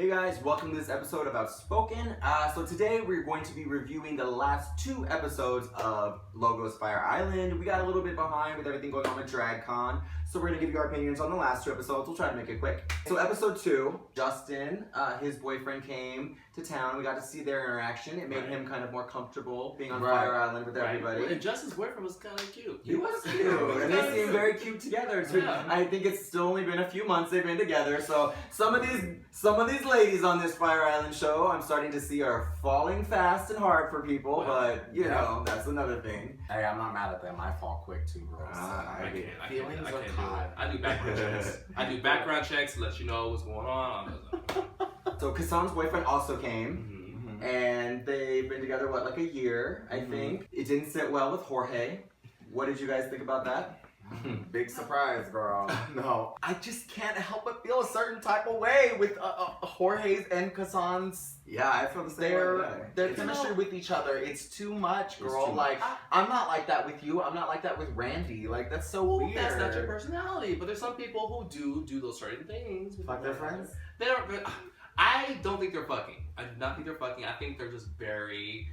Hey guys, welcome to this episode of OUTspoken. So today we're going to be reviewing the last 2 episodes of Logo's Fire Island. We got a little bit behind with everything going on with DragCon, so we're going to give you our opinions on the last 2 episodes. We'll try to make it quick. So episode 2, Justin, his boyfriend came to town. We got to see their interaction. It made him kind of more comfortable being on Fire Island with everybody. And Justin's boyfriend was kind of cute. He was cute. And they seem very cute together too. Yeah. I think it's still only been a few months they've been together. So some of these ladies on this Fire Island show I'm starting to see are falling fast and hard for people, but you know, that's another thing. Hey, I'm not mad at them. I fall quick too, bro. I do background checks. I do background checks to let you know what's going on. So Kassan's boyfriend also came, and they've been together, what, like a year, I think. It didn't sit well with Jorge. What did you guys think about that? Big surprise, girl. No, I just can't help but feel a certain type of way with Jorge's and Kassan's. Yeah, I feel the same way. Their chemistry with each other, it's too much, girl. Like, I'm not like that with you. I'm not like that with Randy. Like, that's so weird. That's not your personality. But there's some people who do those certain things. Fuck their friends? I don't think they're fucking. I do not think they're fucking. I think they're just very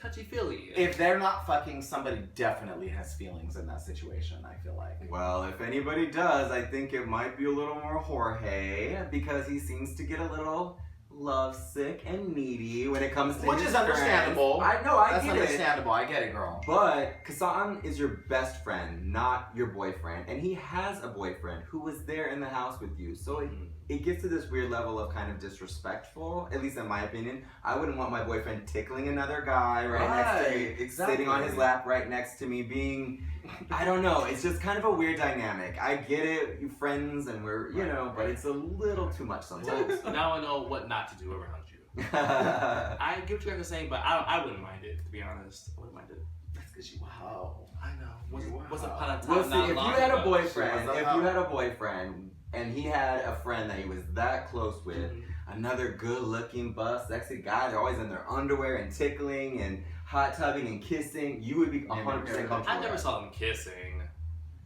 touchy-feely. If they're not fucking, somebody definitely has feelings in that situation, I feel like. Well, if anybody does, I think it might be a little more Jorge, because he seems to get a little lovesick and needy when it comes to Which is understandable. I know, That's understandable. I get it, girl. But Kassan is your best friend, not your boyfriend. And he has a boyfriend who was there in the house with you. So it gets to this weird level of kind of disrespectful, at least in my opinion. I wouldn't want my boyfriend tickling another guy next to me, sitting on his lap right next to me, being, I don't know, it's just kind of a weird dynamic. I get it, you friends, and we're, you know, but it's a little too much sometimes. Now I know what not to do around you. I get what you guys are saying, but I wouldn't mind it, to be honest. I wouldn't mind it. That's because you, wow. I know. What's upon a time? Well, see, if you had a boyfriend, and he had a friend that he was that close with, another good-looking, buff, sexy guy, they're always in their underwear and tickling and hot tubbing and kissing, you would be 100% comfortable. I never saw them kissing.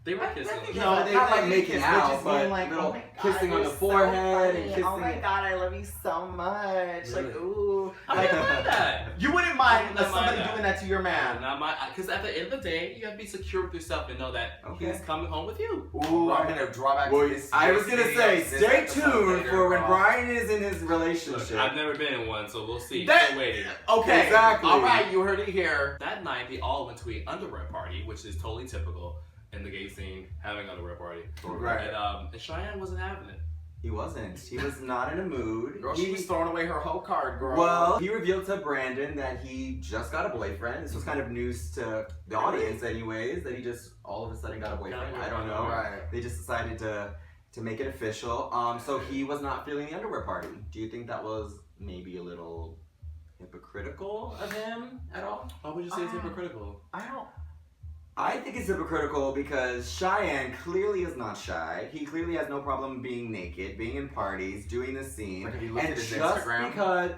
They were kissing. No, they not like making out, but like, little kissing on the forehead and kissing. Oh my god, I love you so much. Really? Like, ooh. I wouldn't mind that. You wouldn't mind somebody doing that to your man. Not my, because at the end of the day, you have to be secure with yourself and know that he's coming home with you. Ooh, I'm gonna draw back to this. I was gonna say, stay tuned for when Brian is in his relationship. Look, I've never been in one, so we'll see. Still waiting. Okay, exactly. All right, you heard it here. That night, they all went to an underwear party, which is totally typical in the gay scene, having an underwear party. Right. And Cheyenne wasn't having it. He wasn't. He was not in a mood. Girl, she was throwing away her whole card, girl. Well, he revealed to Brandon that he just got a boyfriend. This was kind of news to the audience anyways, that he just all of a sudden got a boyfriend. I don't know. Right. They just decided to make it official. So he was not feeling the underwear party. Do you think that was maybe a little hypocritical of him at all? Why would you say it's hypocritical? I think it's hypocritical because Cheyenne clearly is not shy. He clearly has no problem being naked, being in parties, doing the scene. Like if you look at his just Instagram. because,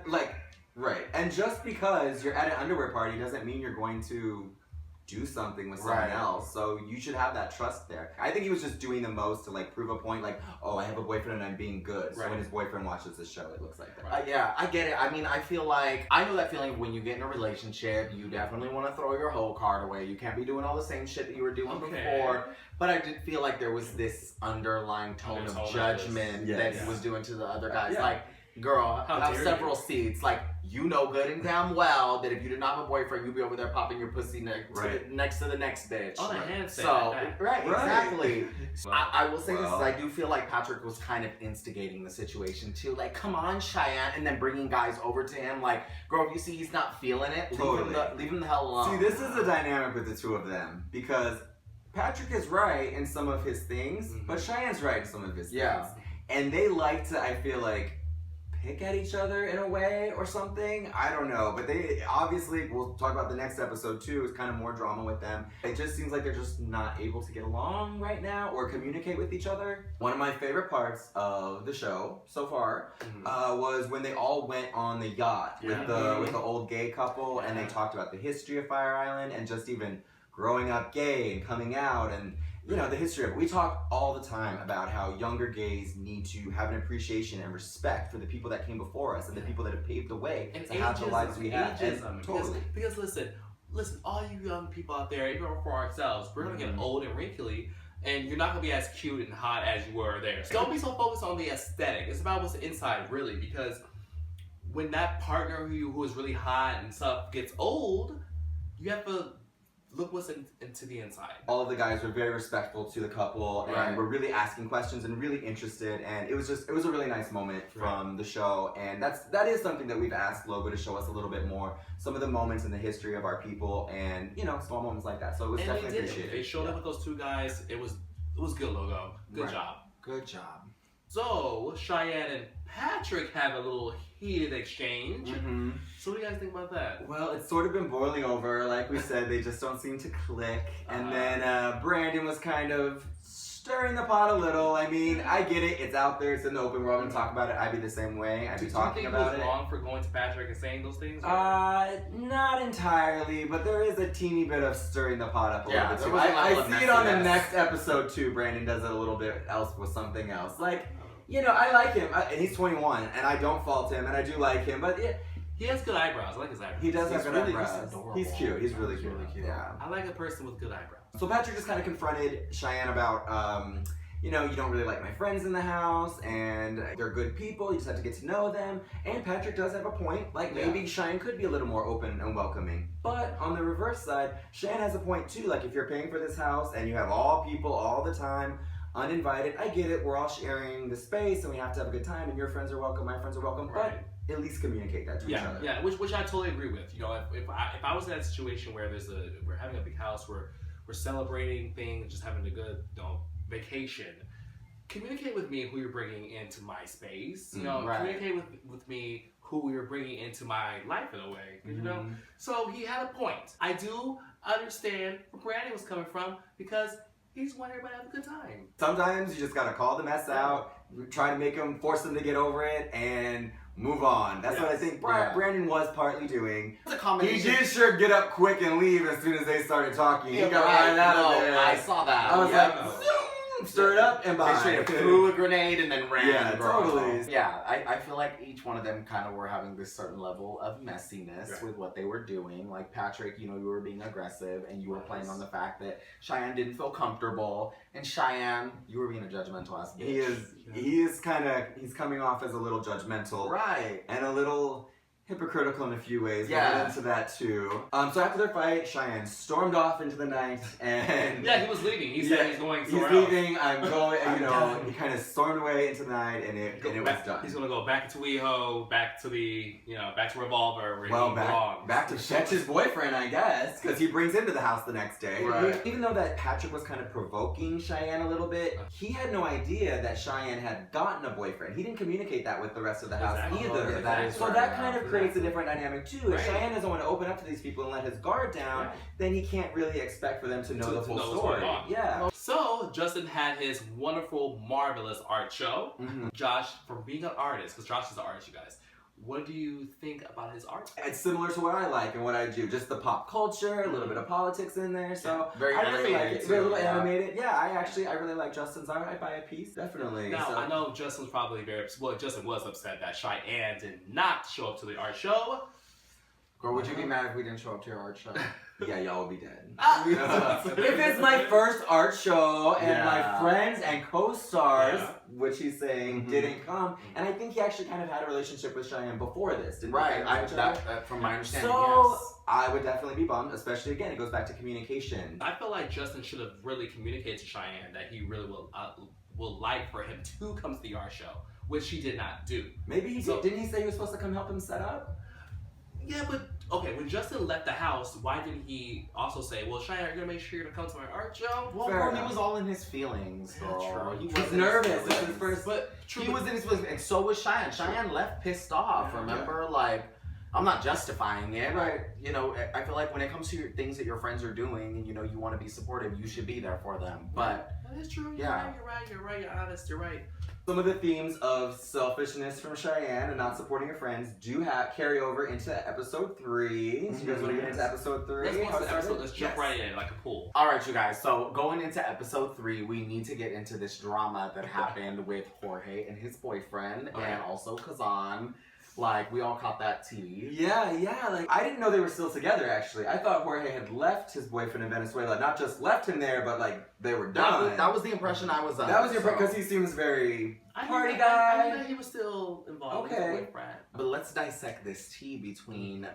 and just because you're at an underwear party doesn't mean you're going to do something with someone else. So you should have that trust there. I think he was just doing the most to like prove a point, like, oh, I have a boyfriend and I'm being good. So when his boyfriend watches the show, it looks like that. Yeah, I get it. I mean, I feel like, I know that feeling when you get in a relationship, you definitely want to throw your whole card away. You can't be doing all the same shit that you were doing before. But I did feel like there was this underlying tone of judgment that he was doing to the other guys. Like, girl, have several seats. Like, you know good and damn well that if you did not have a boyfriend, you'd be over there popping your pussy next to the next bitch. On a handstand. So, exactly. Well, I will say this, I do feel like Patrick was kind of instigating the situation too. Like, come on, Cheyenne, and then bringing guys over to him. Like, girl, if you see he's not feeling it, leave him the hell alone. See, this is the dynamic with the two of them because Patrick is right in some of his things, but Cheyenne's right in some of his things. And they like to, I feel like, pick at each other in a way or something. I don't know, but they obviously, we'll talk about the next episode too, is kind of more drama with them. It just seems like they're just not able to get along right now or communicate with each other. One of my favorite parts of the show so far was when they all went on the yacht with the old gay couple and they talked about the history of Fire Island and just even growing up gay and coming out, and the history of it. We talk all the time about how younger gays need to have an appreciation and respect for the people that came before us and the people that have paved the way and to have the lives we have. Totally. Because listen, all you young people out there, even for ourselves, we're gonna get old and wrinkly, and you're not gonna be as cute and hot as you were there. So don't be so focused on the aesthetic. It's about what's inside, really, because when that partner who is really hot and stuff gets old, you have to look what's into the inside. All of the guys were very respectful to the couple and were really asking questions and really interested, and it was a really nice moment from the show, and that is something that we've asked Logo to show us a little bit more, some of the moments in the history of our people, and small moments like that. So it was definitely appreciated. They showed up with those two guys. It was good, Logo. Good job. Good job. So Cheyenne and Patrick have a little heated exchange. So what do you guys think about that? Well, it's sort of been boiling over. Like we said, they just don't seem to click. And then Brandon was kind of stirring the pot a little. I mean, I get it. It's out there. It's in the open. We're all going to talk about it. I'd be the same way. I'd be talking about it. Do you think he was wrong for going to Patrick and saying those things? Not entirely, but there is a teeny bit of stirring the pot up a little bit too. I see it on the next episode too. Brandon does it a little bit else with something else. Like, I like him, and he's 21, and I don't fault him, and I do like him, but he has good eyebrows. I like his eyebrows. He does have good eyebrows. He's cute. He's really cute. Yeah. I like a person with good eyebrows. So Patrick just kind of confronted Cheyenne about, you don't really like my friends in the house, and they're good people. You just have to get to know them. And Patrick does have a point. Like, maybe Cheyenne could be a little more open and welcoming. But on the reverse side, Cheyenne has a point too. Like, if you're paying for this house and you have all people all the time, uninvited, I get it. We're all sharing the space, and we have to have a good time. And your friends are welcome. My friends are welcome. But at least communicate that to each other. Yeah, which I totally agree with. If I was in that situation where we're having a big house, we're celebrating things, just having a good vacation. Communicate with me who you're bringing into my space. Communicate with me who you're bringing into my life in a way. So he had a point. I do understand where Brandon was coming from because he just wanted everybody to have a good time. Sometimes you just gotta call the mess out, try to force them to get over it, and move on. That's what I think Brandon was partly doing. It's a combination. He did sure get up quick and leave as soon as they started talking. He got right out of there. I saw that. I was like, zoom, stir it up and bye. They straight up threw a grenade and then ran. Yeah, totally. Yeah, I feel like each one of them kind of were having this certain level of messiness with what they were doing. Like Patrick, you were being aggressive and you were playing on the fact that Cheyenne didn't feel comfortable. And Cheyenne, you were being a judgmental ass bitch. He's coming off as a little judgmental. Right. And a little hypocritical in a few ways. We'll get into that too. So after their fight, Cheyenne stormed off into the night and... he was leaving. He said he's going somewhere else. He's leaving, I'm going, he kind of stormed away into the night and it was done. He's going to go back to WeHo, back to back to Revolver where he belongs. Back to fetch his boyfriend, I guess, because he brings him to the house the next day. Right. Even though that Patrick was kind of provoking Cheyenne a little bit, he had no idea that Cheyenne had gotten a boyfriend. He didn't communicate that with the rest of the house either. That kind of creates a different dynamic too. If Cheyenne doesn't want to open up to these people and let his guard down, then he can't really expect for them to know the full story. Yeah. So Justin had his wonderful, marvelous art show. Josh, from being an artist, because Josh is an artist, you guys, what do you think about his art? It's similar to what I like and what I do. Just the pop culture, a little bit of politics in there. So very I really like it. Very little animated. Yeah, I really like Justin's art. I'd buy a piece, definitely. Now, I know Justin's probably Justin was upset that Cheyenne did not show up to the art show. Girl, would you be mad if we didn't show up to your art show? Yeah, y'all would be dead. If it's my first art show and my friends and co-stars, which he's saying didn't come, and I think he actually kind of had a relationship with Cheyenne before this, didn't he? From my understanding, so, I would definitely be bummed, especially again, it goes back to communication. I feel like Justin should have really communicated to Cheyenne that he really will like for him to come to the art show, which he did not do. Maybe he did. Didn't he say he was supposed to come help him set up? Yeah, but okay, when Justin left the house, why didn't he also say, well, Cheyenne, are you going to make sure to come to my art show? Well, he was all in his feelings, girl. He was nervous. It was his first, he was in his feelings, and so was Cheyenne. Cheyenne left pissed off, remember? Like, I'm not justifying it. Right. You know, I feel like when it comes to things that your friends are doing and, you know, you want to be supportive, you should be there for them. But that is true. You're right. You're honest. You're right. Some of the themes of selfishness from Cheyenne and not supporting your friends do carry over into episode 3. So you guys want to get into episode 3? Let's jump right in like a pool. all right, you guys. So going into episode 3, we need to get into this drama that happened with Jorge and his boyfriend, and also Kazan. Like, we all caught that tea. Yeah, like, I didn't know they were still together, actually. I thought Jorge had left his boyfriend in Venezuela. Not just left him there, but, like, they were done. That was the impression I was under. That was your impression, because he seems very party I guy. knew that he was still involved with his boyfriend. But let's dissect this tea between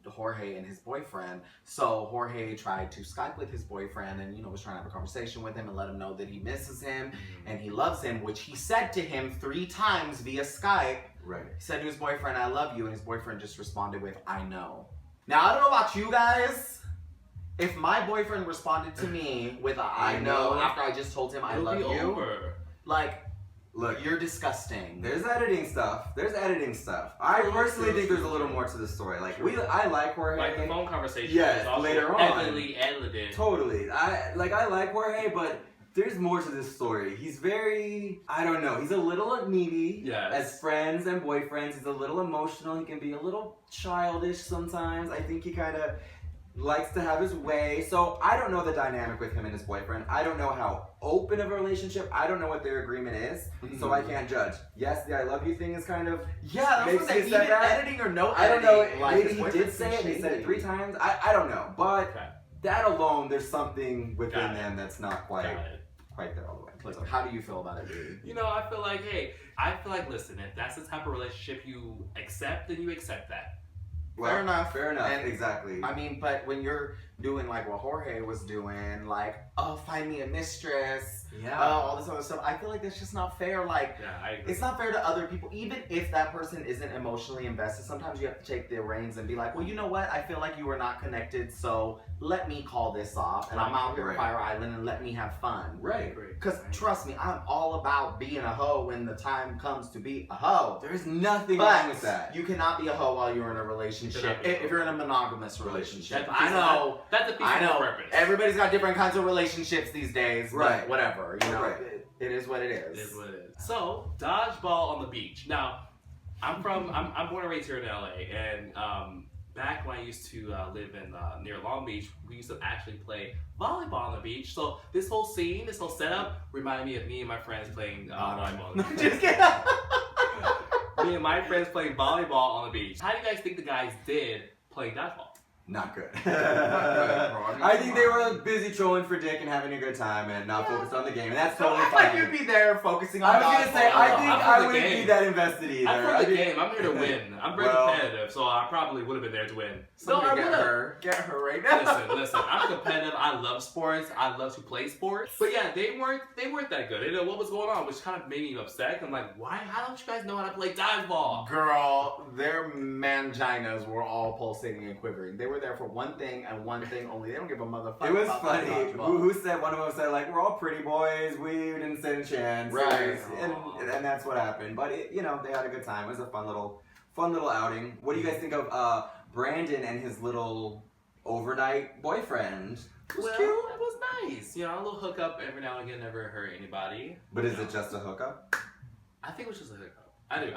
Jorge and his boyfriend. So Jorge tried to Skype with his boyfriend and, you know, was trying to have a conversation with him and let him know that he misses him and he loves him, which he said to him 3 times via Skype. Right. He said to his boyfriend, I love you, and his boyfriend just responded with, I know. Now, I don't know about you guys. If my boyfriend responded to me with a I know after I just told him I love you, like, look, you're disgusting. There's editing stuff. I personally think there's a little more to the story. Like, I like Jorge. Like the phone conversation. Yes, later on. Heavily edited. Totally. I like Jorge, but there's more to this story. He's very, I don't know, he's a little needy. Yes. As friends and boyfriends, he's a little emotional. He can be a little childish sometimes. I think he kind of likes to have his way. So I don't know the dynamic with him and his boyfriend. I don't know how open of a relationship. I don't know what their agreement is. So I can't judge. Yes, the I love you thing is kind of... Yeah, that's what they said. Editing or no editing. I don't know. Like, maybe he did say it and he said it 3 times. I don't know. But that alone, there's something within them that's not quite there all the way. Like, how do you feel about it, dude? You know, I feel like, listen, if that's the type of relationship you accept, then you accept that. Well, fair enough. And exactly. I mean, but when you're doing like what Jorge was doing, like, oh, find me a mistress, all this other stuff, I feel like that's just not fair. Like, I agree. It's not fair to other people, even if that person isn't emotionally invested. Sometimes you have to take the reins and be like, well, you know what? I feel like you are not connected, so let me call this off, and I'm out here at Fire Island, and let me have fun. Right. Because trust me, I'm all about being a hoe when the time comes to be a hoe. There's nothing wrong with that. You cannot be a hoe while you're in a relationship. If you're in a monogamous relationship. I know. That's a piece of purpose. Everybody's got different kinds of relationships these days. Right. But whatever. You know, it is what it is. It is what it is. So, dodgeball on the beach. Now, I'm born and raised here in LA, and back when I used to live in near Long Beach, we used to actually play volleyball on the beach. So this whole scene, this whole setup reminded me of me and my friends playing volleyball on the beach. Just kidding. Me and my friends playing volleyball on the beach. How do you guys think the guys did playing dodgeball? Not good. I think they were busy trolling for dick and having a good time and not focused on the game, and that's totally fine. Like you'd be there focusing on. I was gonna say, I think I wouldn't be that invested either. I'm for the game. I'm here to win. I'm very competitive, so I probably would have been there to win. So I get her right now. Listen. I'm competitive. I love sports. I love to play sports. But yeah, they weren't that good. They didn't know what was going on, which kind of made me upset. I'm like, why? How don't you guys know how to play dodgeball? Girl, their manginas were all pulsating and quivering. They were there for one thing and one thing only. They don't give a motherfucker. It was funny. Who said, one of them said, like, we're all pretty boys. We didn't stand a chance. Right. And that's what happened. But, they had a good time. It was a fun little outing. What do you guys think of Brandon and his little overnight boyfriend? It was cute. It was nice. You know, a little hookup every now and again never hurt anybody. But is it just a hookup? I think it was just a hookup. I do.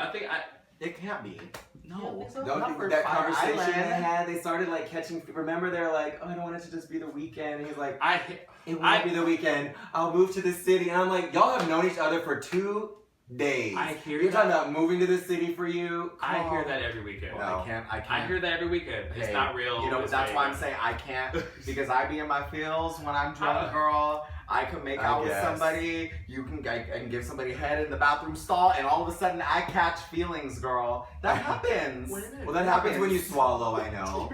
It can't be. No. That conversation they had, they started like catching. Remember, they're like, oh, I don't want it to just be the weekend. And he's like, it won't be the weekend. I'll move to the city. And I'm like, y'all have known each other for 2 days. You're talking about moving to the city for you. I hear that every weekend. Well, I can't. I hear that every weekend. It's not real. You know, that's why I'm saying I can't, because I be in my feels when I'm drunk, girl. I can make out with somebody. I can give somebody head in the bathroom stall, and all of a sudden I catch feelings, girl. That happens. Well, that happens when you swallow. I know.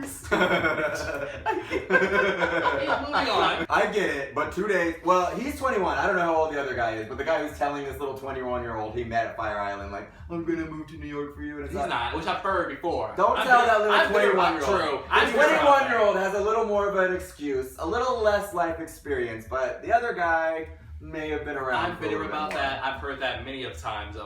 Moving on. I get it, but 2 days. Well, he's 21. I don't know how old the other guy is, but the guy who's telling this little 21-year-old he met at Fire Island, like, I'm gonna move to New York for you. And he's not, which I've heard before. Don't tell that little 21-year-old. True. The 21-year-old has a little more of an excuse, a little less life experience, but the other guy may have been around. I'm bitter about that. I've heard that many of times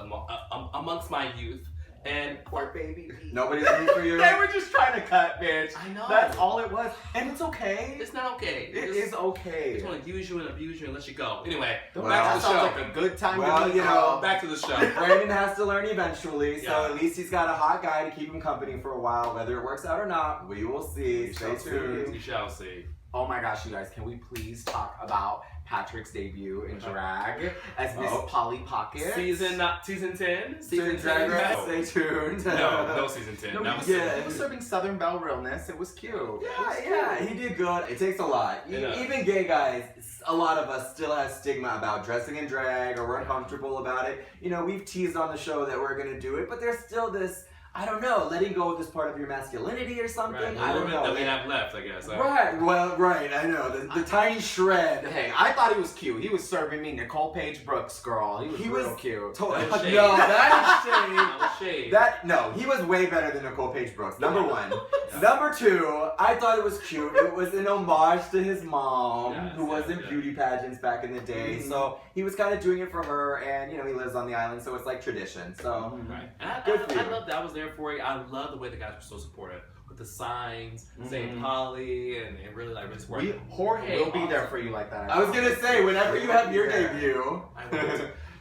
amongst my youth. And Poor baby. Nobody's rooting for you. They were just trying to cut, bitch. I know. That's all it was. And it's okay. It's not okay. It is okay. They just want to use you and abuse you and let you go. Anyway, Well, back to that the show. sounds like a good time Well, to be you know, Back to the show. Brandon has to learn eventually, so Yeah. at least he's got a hot guy to keep him company for a while. Whether it works out or not, we will see. Stay tuned. We shall see. Oh my gosh, you guys, can we please talk about Patrick's debut in drag as Miss Polly Pocket? Season 10? Season Drag Race, stay tuned. No season 10. No, That was he was serving Southern Belle realness. It was cute. Yeah, he did good. It takes a lot. Even gay guys, a lot of us still have stigma about dressing in drag, or we're uncomfortable about it. You know, we've teased on the show that we're gonna do it, but there's still this, I don't know, letting go of this part of your masculinity or something. Right. I don't know. That we have left, I guess. Right, well, right, I know. The tiny shred. Hey, I thought he was cute. He was serving me Nicole Paige Brooks, girl. He was real cute. No, That was shade. that is shade. Shade. No, he was way better than Nicole Paige Brooks. Number one. Number two, I thought it was cute. It was an homage to his mom, who was in beauty pageants back in the day. Mm-hmm. So he was kind of doing it for her, and you know, he lives on the island, so it's like tradition. So Right. And good for you. I love that. I was there for you. I love the way the guys were so supportive with the signs, saying Polly, and really like really supportive. Jorge We'll be there for you like that. I was gonna say, whenever you have your Yeah. debut.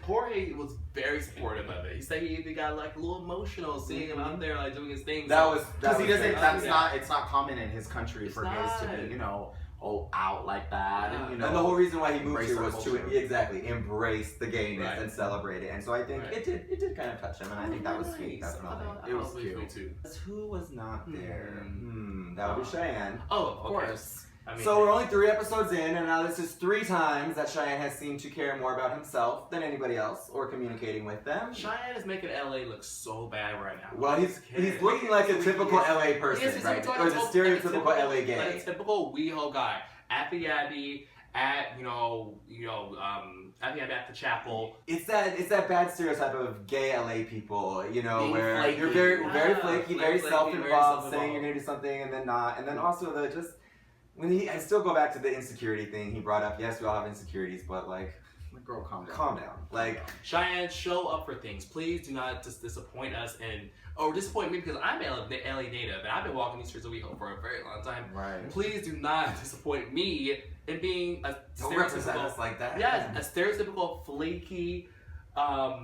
Jorge was very supportive of it. He said he even got like a little emotional seeing him out there like doing his thing. Because he doesn't. That's yeah. not. It's not common in his country It's for gays to be, you know, out like that, and you know. And the whole reason why he moved embrace here our was culture. to exactly embrace the gayness and celebrate it. And so I think Right. it did kind of touch him, and I think that was sweet. Definitely. It was cute. too. Who was not there? That would be Cheyenne. Oh, Of course. I mean, So we're only 3 episodes in, and now this is 3 times that Cheyenne has seemed to care more about himself than anybody else, or communicating with them. Cheyenne is making LA look so bad right now. Well, he's looking like a typical LA person, right? Or the stereotypical LA gay. Like a typical WeHo guy. At the Abbey, at at the chapel. It's that bad stereotype of gay LA people, you know, Being where flaky. you're very Yeah, flaky, very self-involved, saying you're gonna do something and then not, and then also I still go back to the insecurity thing he brought up. Yes, we all have insecurities, but like, Girl, calm down. calm down. Like, Cheyenne, show up for things. Please do not just disappoint us or disappoint me, because I'm LA native and I've been walking these streets of WeHo for a very long time. Right. Please do not disappoint me in being a don't represent us stereotypical, like that. yes, a stereotypical flaky,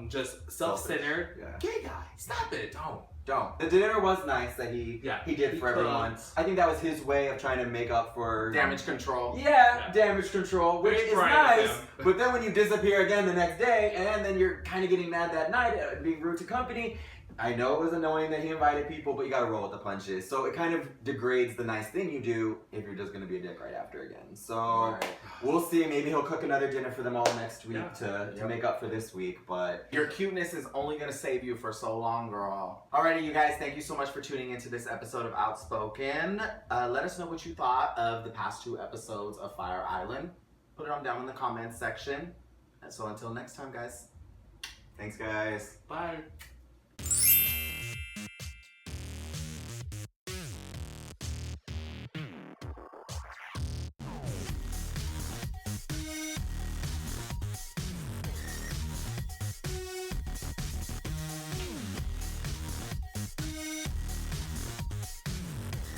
just self-centered Yeah. gay guy. Stop it. Don't. The dinner was nice that he did for everyone. cooked. I think that was his way of trying to make up for Damage control. Yeah, damage control, which Very is bright of nice. him. But then when you disappear again the next day, and then you're kind of getting mad that night, being rude to company. I know it was annoying that he invited people, but you gotta roll with the punches. So it kind of degrades the nice thing you do if you're just gonna be a dick right after again. So we'll see. Maybe he'll cook another dinner for them all next week to make up for this week. But your cuteness is only gonna save you for so long, girl. Alrighty, you guys, thank you so much for tuning into this episode of Outspoken. Let us know what you thought of the past 2 episodes of Fire Island. Put it on down in the comments section. And so until next time, guys. thanks, guys. Bye.